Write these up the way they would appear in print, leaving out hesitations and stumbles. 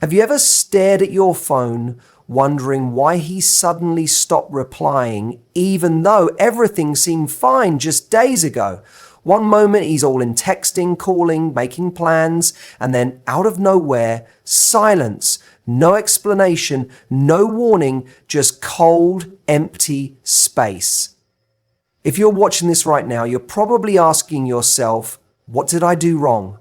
Have you ever stared at your phone wondering why he suddenly stopped replying even though everything seemed fine just days ago? One moment he's all in texting, calling, making plans, and then out of nowhere, silence, no explanation, no warning, just cold, empty space. If you're watching this right now, you're probably asking yourself, what did I do wrong?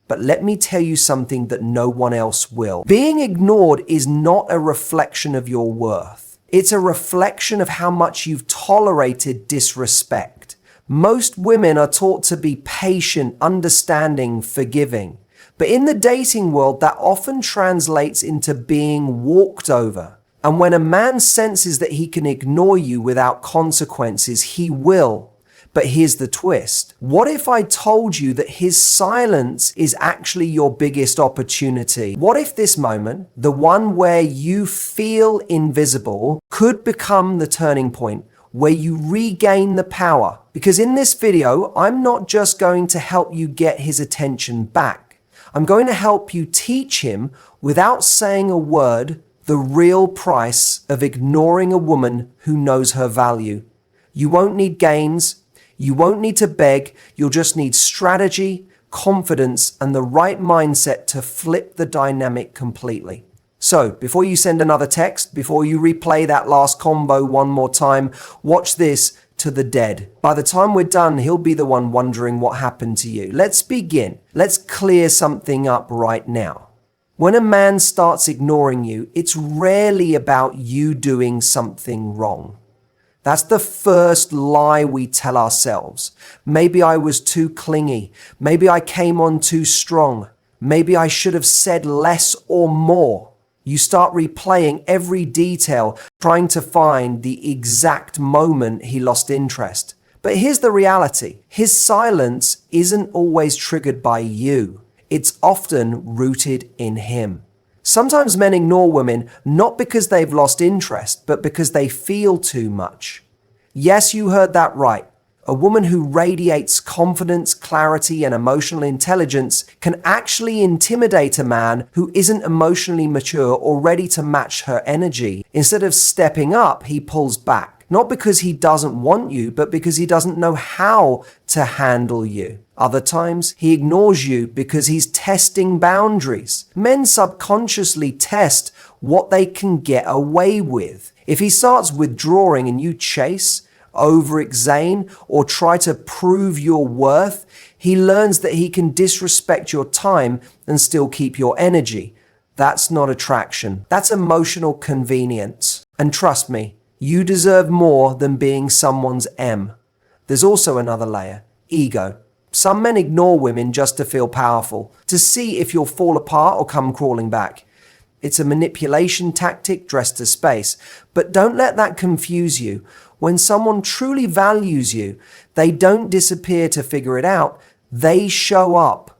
But let me tell you something that no one else will. Being ignored is not a reflection of your worth. It's a reflection of how much you've tolerated disrespect. Most women are taught to be patient, understanding, forgiving. But in the dating world, that often translates into being walked over. And when a man senses that he can ignore you without consequences, he will. But here's the twist. What if I told you that his silence is actually your biggest opportunity? What if this moment, the one where you feel invisible, could become the turning point, where you regain the power? Because in this video, I'm not just going to help you get his attention back. I'm going to help you teach him, without saying a word, the real price of ignoring a woman who knows her value. You won't need gains. You won't need to beg. You'll just need strategy, confidence, and the right mindset to flip the dynamic completely. So, before you send another text, before you replay that last combo one more time, watch this to the dead. By the time we're done, he'll be the one wondering what happened to you. Let's begin. Let's clear something up right now. When a man starts ignoring you, it's rarely about you doing something wrong. That's the first lie we tell ourselves. Maybe I was too clingy. Maybe I came on too strong. Maybe I should have said less or more. You start replaying every detail, trying to find the exact moment he lost interest. But here's the reality. His silence isn't always triggered by you. It's often rooted in him. Sometimes men ignore women not because they've lost interest, but because they feel too much. Yes, you heard that right. A woman who radiates confidence, clarity, and emotional intelligence can actually intimidate a man who isn't emotionally mature or ready to match her energy. Instead of stepping up, he pulls back. Not because he doesn't want you, but because he doesn't know how to handle you. Other times, he ignores you because he's testing boundaries. Men subconsciously test what they can get away with. If he starts withdrawing and you chase, over-examine, or try to prove your worth, he learns that he can disrespect your time and still keep your energy. That's not attraction. That's emotional convenience. And trust me, you deserve more than being someone's M. There's also another layer, ego. Some men ignore women just to feel powerful, to see if you'll fall apart or come crawling back. It's a manipulation tactic dressed as space. But don't let that confuse you. When someone truly values you, they don't disappear to figure it out. They show up.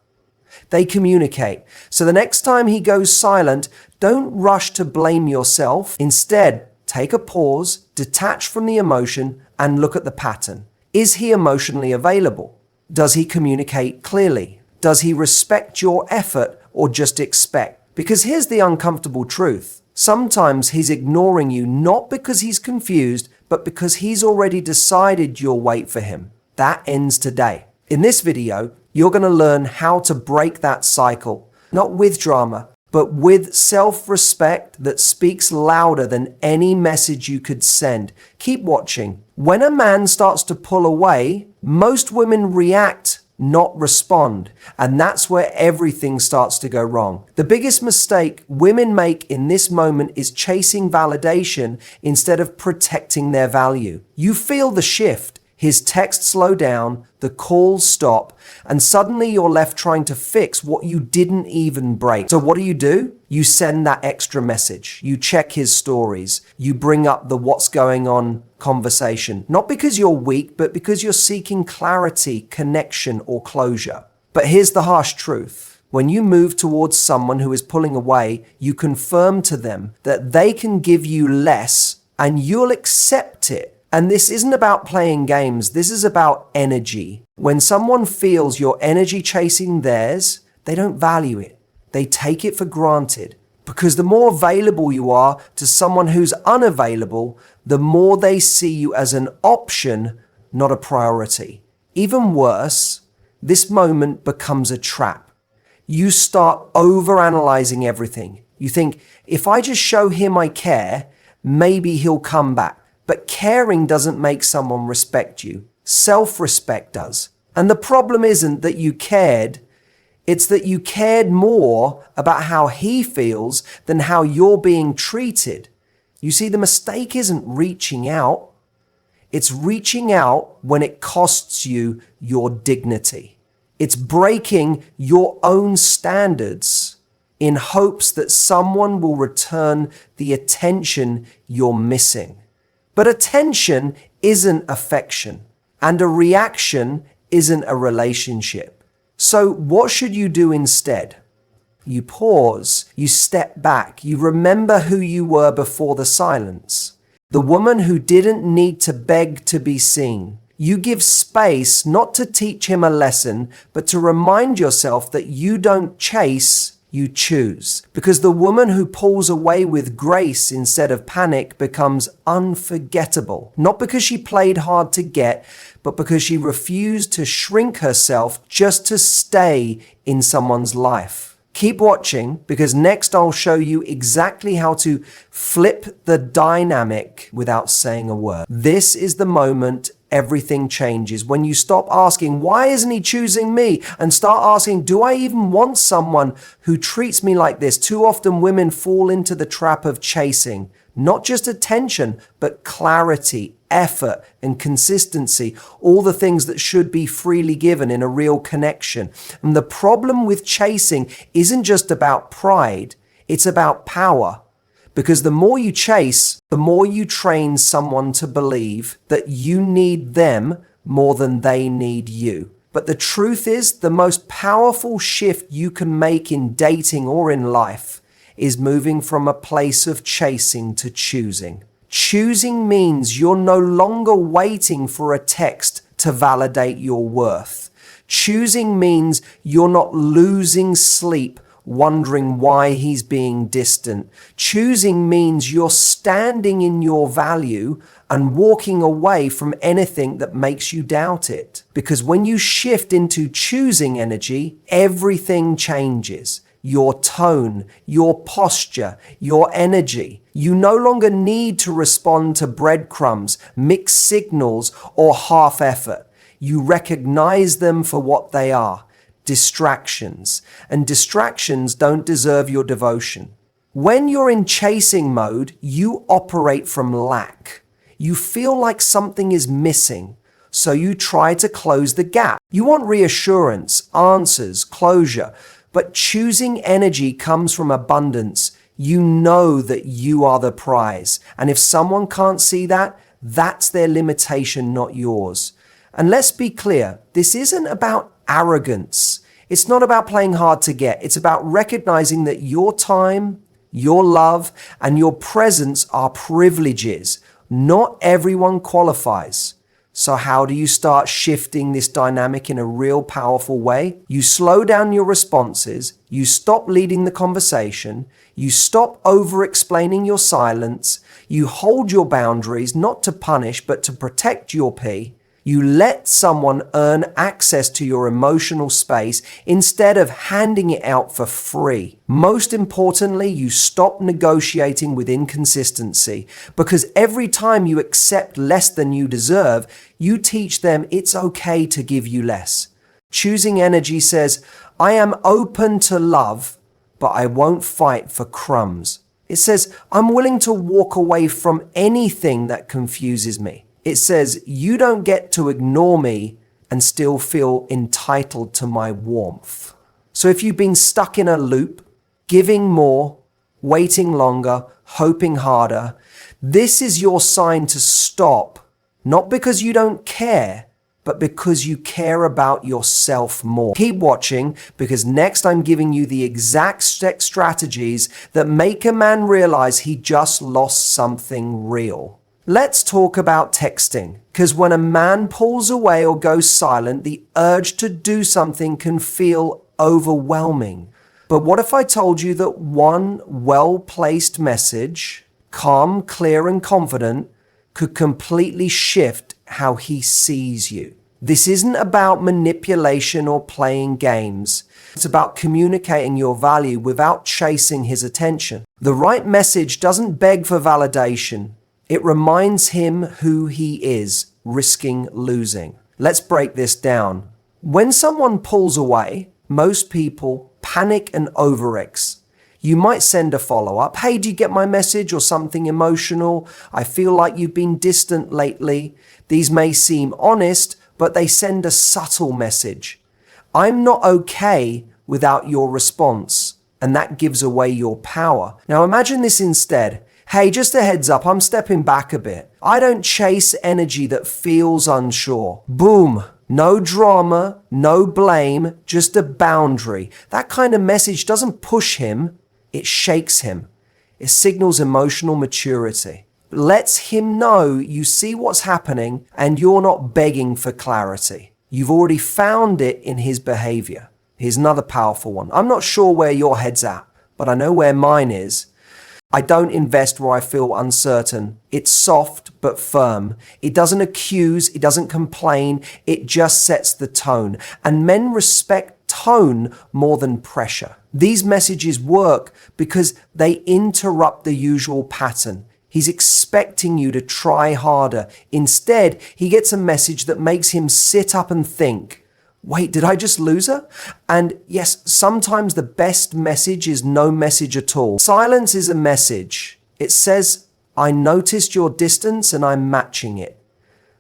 They communicate. So the next time he goes silent, don't rush to blame yourself. Instead, take a pause, detach from the emotion, and look at the pattern. Is he emotionally available? Does he communicate clearly? Does he respect your effort or just expect? Because here's the uncomfortable truth. Sometimes he's ignoring you not because he's confused, but because he's already decided you'll wait for him. That ends today. In this video, you're going to learn how to break that cycle, not with drama, but with self-respect that speaks louder than any message you could send. Keep watching. When a man starts to pull away, most women react, not respond. And that's where everything starts to go wrong. The biggest mistake women make in this moment is chasing validation instead of protecting their value. You feel the shift. His texts slow down, the calls stop, and suddenly you're left trying to fix what you didn't even break. So what do? You send that extra message. You check his stories. You bring up the what's going on conversation. Not because you're weak, but because you're seeking clarity, connection, or closure. But here's the harsh truth. When you move towards someone who is pulling away, you confirm to them that they can give you less and you'll accept it. And this isn't about playing games. This is about energy. When someone feels your energy chasing theirs, they don't value it. They take it for granted. Because the more available you are to someone who's unavailable, the more they see you as an option, not a priority. Even worse, this moment becomes a trap. You start overanalyzing everything. You think, if I just show him I care, maybe he'll come back. But caring doesn't make someone respect you. Self-respect does. And the problem isn't that you cared, it's that you cared more about how he feels than how you're being treated. You see, the mistake isn't reaching out. It's reaching out when it costs you your dignity. It's breaking your own standards in hopes that someone will return the attention you're missing. But attention isn't affection, and a reaction isn't a relationship. So what should you do instead? You pause, you step back, you remember who you were before the silence. The woman who didn't need to beg to be seen. You give space not to teach him a lesson, but to remind yourself that you don't chase, you choose. Because the woman who pulls away with grace instead of panic becomes unforgettable. Not because she played hard to get, but because she refused to shrink herself just to stay in someone's life. Keep watching, because next I'll show you exactly how to flip the dynamic without saying a word. This is the moment everything changes. When you stop asking, why isn't he choosing me? And start asking, do I even want someone who treats me like this? Too often women fall into the trap of chasing, not just attention, but clarity, effort, and consistency, all the things that should be freely given in a real connection. And the problem with chasing isn't just about pride, it's about power. Because the more you chase, the more you train someone to believe that you need them more than they need you. But the truth is, the most powerful shift you can make in dating or in life is moving from a place of chasing to choosing. Choosing means you're no longer waiting for a text to validate your worth. Choosing means you're not losing sleep wondering why he's being distant. Choosing means you're standing in your value and walking away from anything that makes you doubt it. Because when you shift into choosing energy, everything changes. Your tone, your posture, your energy. You no longer need to respond to breadcrumbs, mixed signals, or half effort. You recognize them for what they are. Distractions. And distractions don't deserve your devotion. When you're in chasing mode, you operate from lack. You feel like something is missing, so you try to close the gap. You want reassurance, answers, closure, but choosing energy comes from abundance. You know that you are the prize. And if someone can't see that, that's their limitation, not yours. And let's be clear, this isn't about arrogance. It's not about playing hard to get. It's about recognizing that your time, your love, and your presence are privileges. Not everyone qualifies. So how do you start shifting this dynamic in a real powerful way? You slow down your responses. You stop leading the conversation. You stop over-explaining your silence. You hold your boundaries, not to punish, but to protect your peace. You let someone earn access to your emotional space instead of handing it out for free. Most importantly, you stop negotiating with inconsistency, because every time you accept less than you deserve, you teach them it's okay to give you less. Choosing energy says, I am open to love, but I won't fight for crumbs. It says, I'm willing to walk away from anything that confuses me. It says, you don't get to ignore me and still feel entitled to my warmth. So if you've been stuck in a loop, giving more, waiting longer, hoping harder, this is your sign to stop, not because you don't care, but because you care about yourself more. Keep watching, because next I'm giving you the exact strategies that make a man realize he just lost something real. Let's talk about texting, because when a man pulls away or goes silent, the urge to do something can feel overwhelming. But what if I told you that one well-placed message, calm, clear, and confident, could completely shift how he sees you? This isn't about manipulation or playing games. It's about communicating your value without chasing his attention. The right message doesn't beg for validation. It reminds him who he is, risking losing. Let's break this down. When someone pulls away, most people panic and overreact. You might send a follow-up. Hey, do you get my message? Or something emotional. I feel like you've been distant lately. These may seem honest, but they send a subtle message. I'm not okay without your response. And that gives away your power. Now imagine this instead. Hey, just a heads up, I'm stepping back a bit. I don't chase energy that feels unsure. Boom. No drama, no blame, just a boundary. That kind of message doesn't push him, it shakes him. It signals emotional maturity. It lets him know you see what's happening and you're not begging for clarity. You've already found it in his behavior. Here's another powerful one. I'm not sure where your head's at, but I know where mine is. I don't invest where I feel uncertain. It's soft but firm. It doesn't accuse, it doesn't complain, it just sets the tone. And men respect tone more than pressure. These messages work because they interrupt the usual pattern. He's expecting you to try harder. Instead, he gets a message that makes him sit up and think, wait, did I just lose her? And yes, sometimes the best message is no message at all. Silence is a message. It says, I noticed your distance and I'm matching it.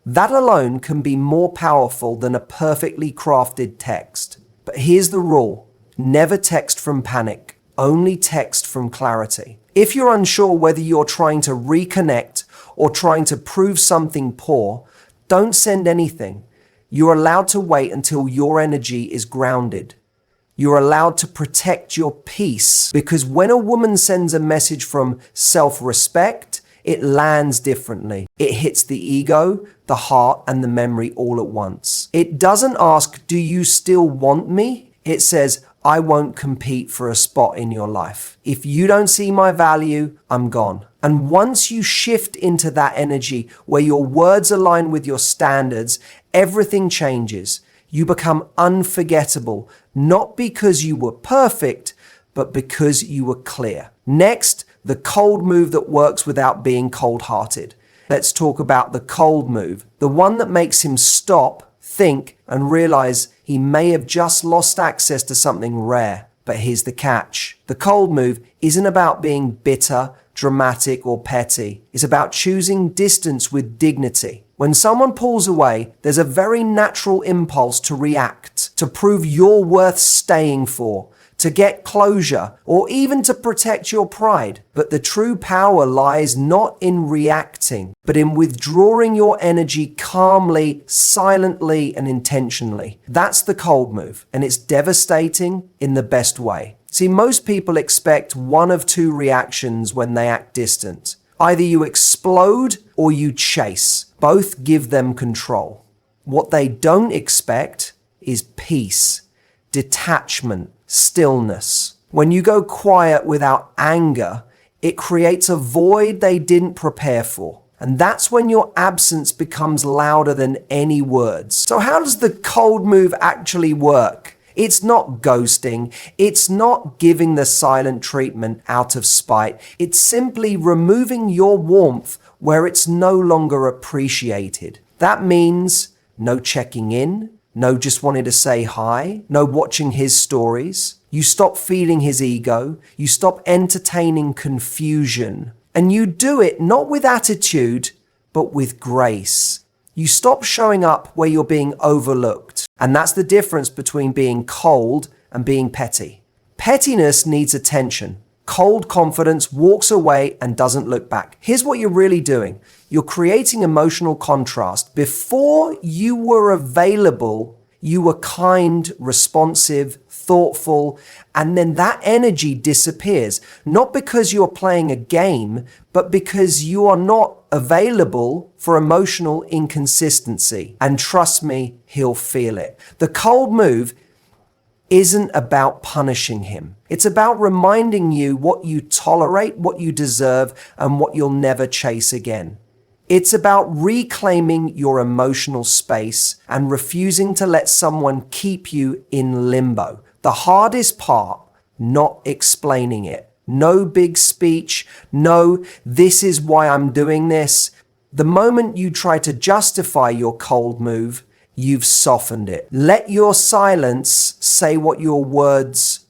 That alone can be more powerful than a perfectly crafted text. But here's the rule. Never text from panic. Only text from clarity. If you're unsure whether you're trying to reconnect or trying to prove something poor, don't send anything. You're allowed to wait until your energy is grounded. You're allowed to protect your peace, because when a woman sends a message from self-respect, it lands differently. It hits the ego, the heart, and the memory all at once. It doesn't ask, do you still want me? It says, I won't compete for a spot in your life. If you don't see my value, I'm gone. And once you shift into that energy where your words align with your standards, everything changes. You become unforgettable, not because you were perfect, but because you were clear. Next, the cold move that works without being cold-hearted. Let's talk about the cold move, the one that makes him stop, think, and realize he may have just lost access to something rare. But here's the catch. The cold move isn't about being bitter, dramatic, or petty. It's about choosing distance with dignity. When someone pulls away, there's a very natural impulse to react, to prove you're worth staying for, to get closure, or even to protect your pride. But the true power lies not in reacting, but in withdrawing your energy calmly, silently, and intentionally. That's the cold move, and it's devastating in the best way. See, most people expect one of two reactions when they act distant. Either you explode or you chase. Both give them control. What they don't expect is peace, detachment, stillness. When you go quiet without anger, it creates a void they didn't prepare for. And that's when your absence becomes louder than any words. So how does the cold move actually work? It's not ghosting. It's not giving the silent treatment out of spite. It's simply removing your warmth where it's no longer appreciated. That means no checking in, no just wanting to say hi, no watching his stories. You stop feeding his ego. You stop entertaining confusion. And you do it not with attitude, but with grace. You stop showing up where you're being overlooked. And that's the difference between being cold and being petty. Pettiness needs attention. Cold confidence walks away and doesn't look back. Here's what you're really doing. You're creating emotional contrast. Before you were available, you were kind, responsive, thoughtful, and then that energy disappears. Not because you're playing a game, but because you are not available for emotional inconsistency. And trust me, he'll feel it. The cold move isn't about punishing him. It's about reminding you what you tolerate, what you deserve, and what you'll never chase again. It's about reclaiming your emotional space and refusing to let someone keep you in limbo. The hardest part, not explaining it. No big speech. No, this is why I'm doing this. The moment you try to justify your cold move, you've softened it. Let your silence say what your words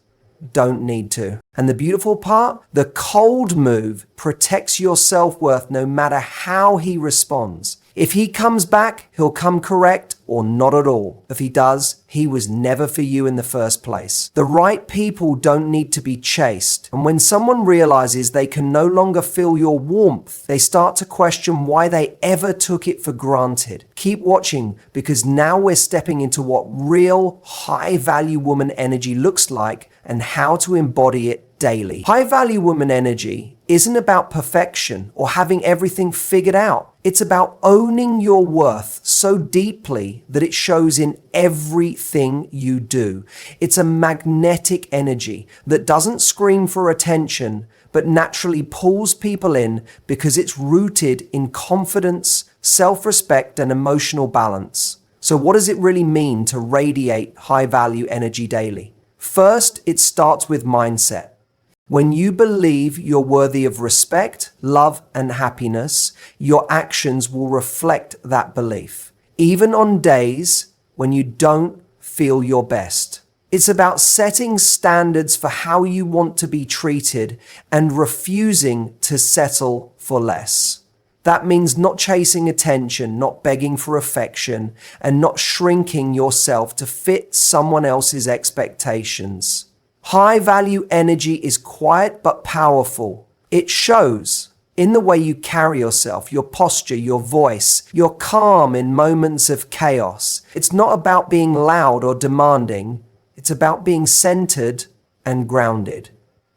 don't need to. And the beautiful part, the cold move protects your self-worth no matter how he responds. If he comes back, he'll come correct or not at all. If he does, he was never for you in the first place. The right people don't need to be chased. And when someone realizes they can no longer feel your warmth, they start to question why they ever took it for granted. Keep watching, because now we're stepping into what real high-value woman energy looks like and how to embody it daily. High-value woman energy isn't about perfection or having everything figured out. It's about owning your worth so deeply that it shows in everything you do. It's a magnetic energy that doesn't scream for attention, but naturally pulls people in because it's rooted in confidence, self-respect, and emotional balance. So what does it really mean to radiate high-value energy daily? First, it starts with mindset. When you believe you're worthy of respect, love, and happiness, your actions will reflect that belief, even on days when you don't feel your best. It's about setting standards for how you want to be treated and refusing to settle for less. That means not chasing attention, not begging for affection, and not shrinking yourself to fit someone else's expectations. High-value energy is quiet but powerful. It shows in the way you carry yourself, your posture, your voice. You're calm in moments of chaos. It's not about being loud or demanding. It's about being centered and grounded.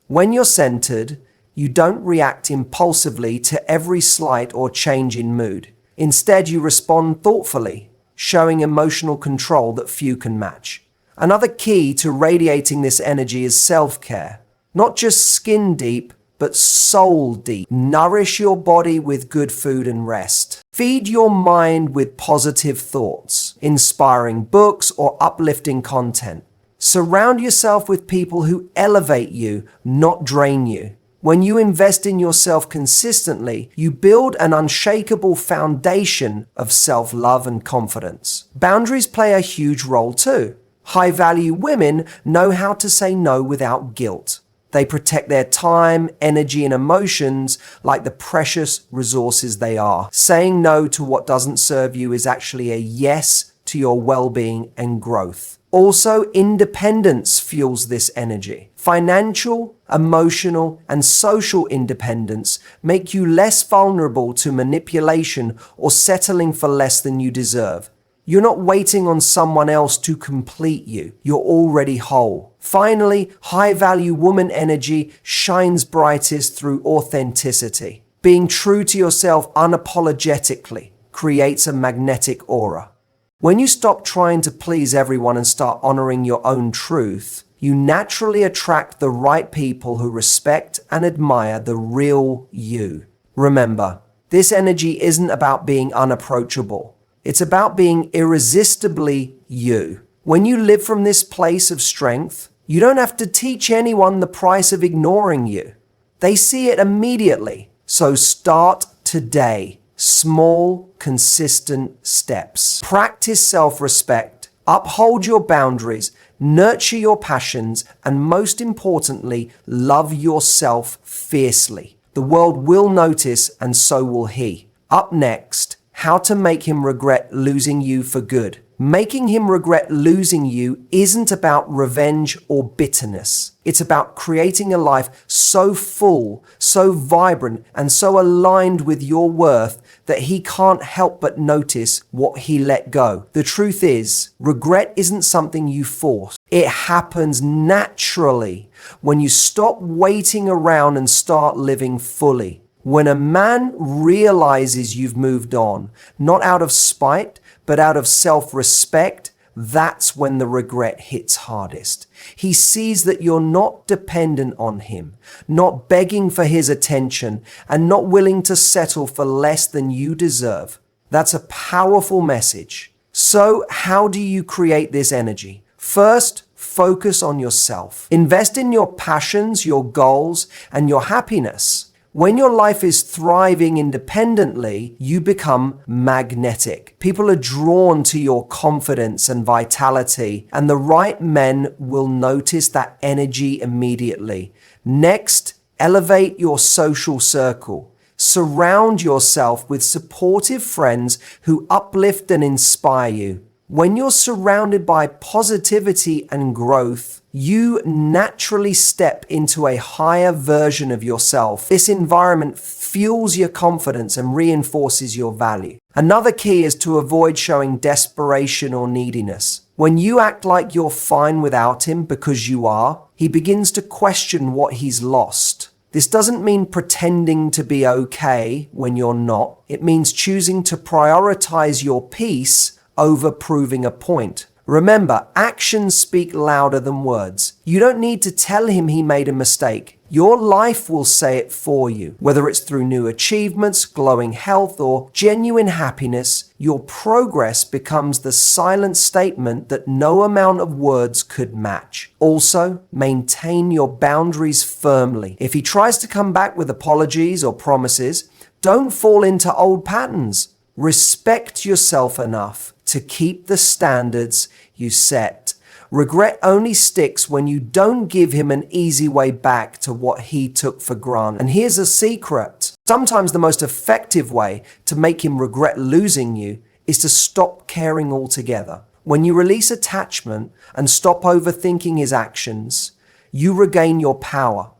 When you're centered, you don't react impulsively to every slight or change in mood. Instead, you respond thoughtfully, showing emotional control that few can match. Another key to radiating this energy is self-care. Not just skin deep, but soul deep. Nourish your body with good food and rest. Feed your mind with positive thoughts, inspiring books, or uplifting content. Surround yourself with people who elevate you, not drain you. When you invest in yourself consistently, you build an unshakable foundation of self-love and confidence. Boundaries play a huge role too. High-value women know how to say no without guilt. They protect their time, energy, and emotions like the precious resources they are. Saying no to what doesn't serve you is actually a yes to your well-being and growth. Also, independence fuels this energy. Financial, emotional, and social independence make you less vulnerable to manipulation or settling for less than you deserve. You're not waiting on someone else to complete you. You're already whole. Finally, high-value woman energy shines brightest through authenticity. Being true to yourself unapologetically creates a magnetic aura. When you stop trying to please everyone and start honoring your own truth, you naturally attract the right people who respect and admire the real you. Remember, this energy isn't about being unapproachable. It's about being irresistibly you. When you live from this place of strength, you don't have to teach anyone the price of ignoring you. They see it immediately. So start today. Small, consistent steps. Practice self-respect. Uphold your boundaries. Nurture your passions. And most importantly, love yourself fiercely. The world will notice, and so will he. Up next, how to make him regret losing you for good. Making him regret losing you isn't about revenge or bitterness. It's about creating a life so full, so vibrant, and so aligned with your worth that he can't help but notice what he let go. The truth is, regret isn't something you force. It happens naturally when you stop waiting around and start living fully. When a man realizes you've moved on, not out of spite, but out of self-respect, that's when the regret hits hardest. He sees that you're not dependent on him, not begging for his attention, and not willing to settle for less than you deserve. That's a powerful message. So, how do you create this energy? First, focus on yourself. Invest in your passions, your goals, and your happiness. When your life is thriving independently, you become magnetic. People are drawn to your confidence and vitality, and the right men will notice that energy immediately. Next, elevate your social circle. Surround yourself with supportive friends who uplift and inspire you. When you're surrounded by positivity and growth, you naturally step into a higher version of yourself. This environment fuels your confidence and reinforces your value. Another key is to avoid showing desperation or neediness. When you act like you're fine without him because you are, he begins to question what he's lost. This doesn't mean pretending to be okay when you're not. It means choosing to prioritize your peace over proving a point. Remember, actions speak louder than words. You don't need to tell him he made a mistake. Your life will say it for you. Whether it's through new achievements, glowing health, or genuine happiness, your progress becomes the silent statement that no amount of words could match. Also, maintain your boundaries firmly. If he tries to come back with apologies or promises, don't fall into old patterns. Respect yourself enough to keep the standards you set. Regret only sticks when you don't give him an easy way back to what he took for granted. And here's a secret. Sometimes the most effective way to make him regret losing you is to stop caring altogether. When you release attachment and stop overthinking his actions, you regain your power.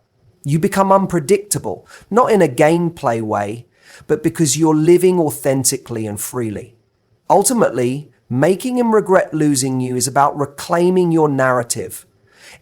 You become unpredictable, not in a gameplay way, but because you're living authentically and freely. Ultimately, making him regret losing you is about reclaiming your narrative.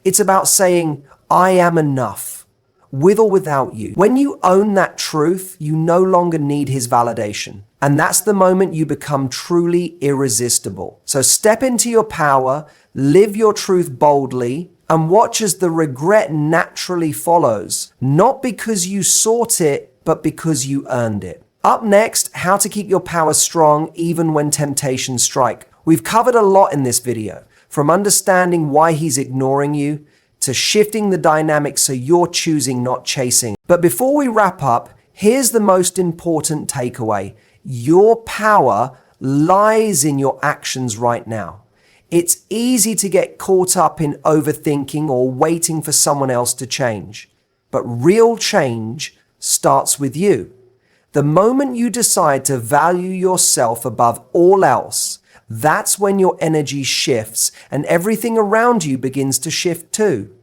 It's about saying, I am enough, with or without you. When you own that truth, you no longer need his validation. And that's the moment you become truly irresistible. So step into your power, live your truth boldly, and watch as the regret naturally follows. Not because you sought it, but because you earned it. Up next, how to keep your power strong even when temptations strike. We've covered a lot in this video, from understanding why he's ignoring you to shifting the dynamic so you're choosing, not chasing. But before we wrap up, here's the most important takeaway. Your power lies in your actions right now. It's easy to get caught up in overthinking or waiting for someone else to change. But real change starts with you. The moment you decide to value yourself above all else, that's when your energy shifts and everything around you begins to shift too.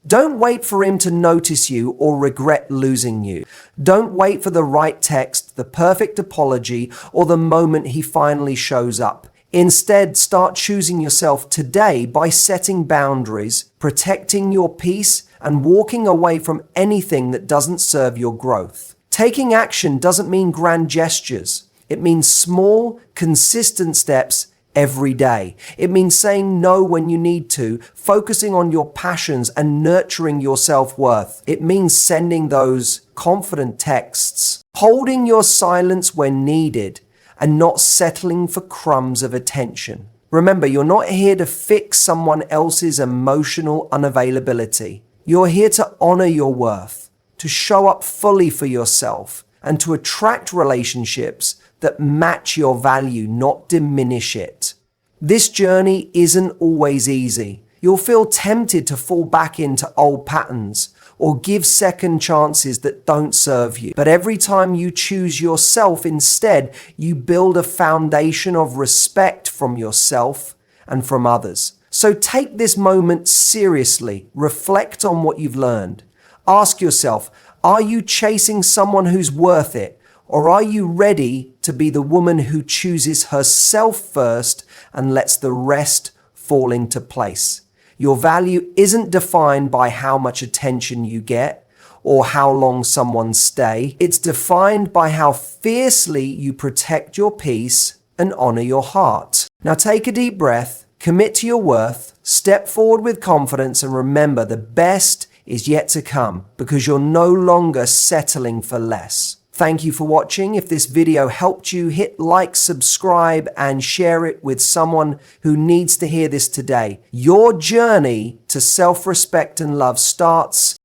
Don't wait for him to notice you or regret losing you. Don't wait for the right text, the perfect apology, or the moment he finally shows up. Instead, start choosing yourself today by setting boundaries, protecting your peace, and walking away from anything that doesn't serve your growth. Taking action doesn't mean grand gestures. It means small, consistent steps every day. It means saying no when you need to, focusing on your passions and nurturing your self-worth. It means sending those confident texts, holding your silence when needed, and not settling for crumbs of attention. Remember, you're not here to fix someone else's emotional unavailability. You're here to honor your worth, to show up fully for yourself, and to attract relationships that match your value, not diminish it. This journey isn't always easy. You'll feel tempted to fall back into old patterns or give second chances that don't serve you. But every time you choose yourself instead, you build a foundation of respect from yourself and from others. So take this moment seriously. Reflect on what you've learned. Ask yourself, are you chasing someone who's worth it? Or are you ready to be the woman who chooses herself first and lets the rest fall into place? Your value isn't defined by how much attention you get or how long someone stays. It's defined by how fiercely you protect your peace and honor your heart. Now take a deep breath Commit to your worth, step forward with confidence, and remember the best is yet to come because you're no longer settling for less. Thank you for watching. If this video helped you, hit like, subscribe, and share it with someone who needs to hear this today. Your journey to self-respect and love starts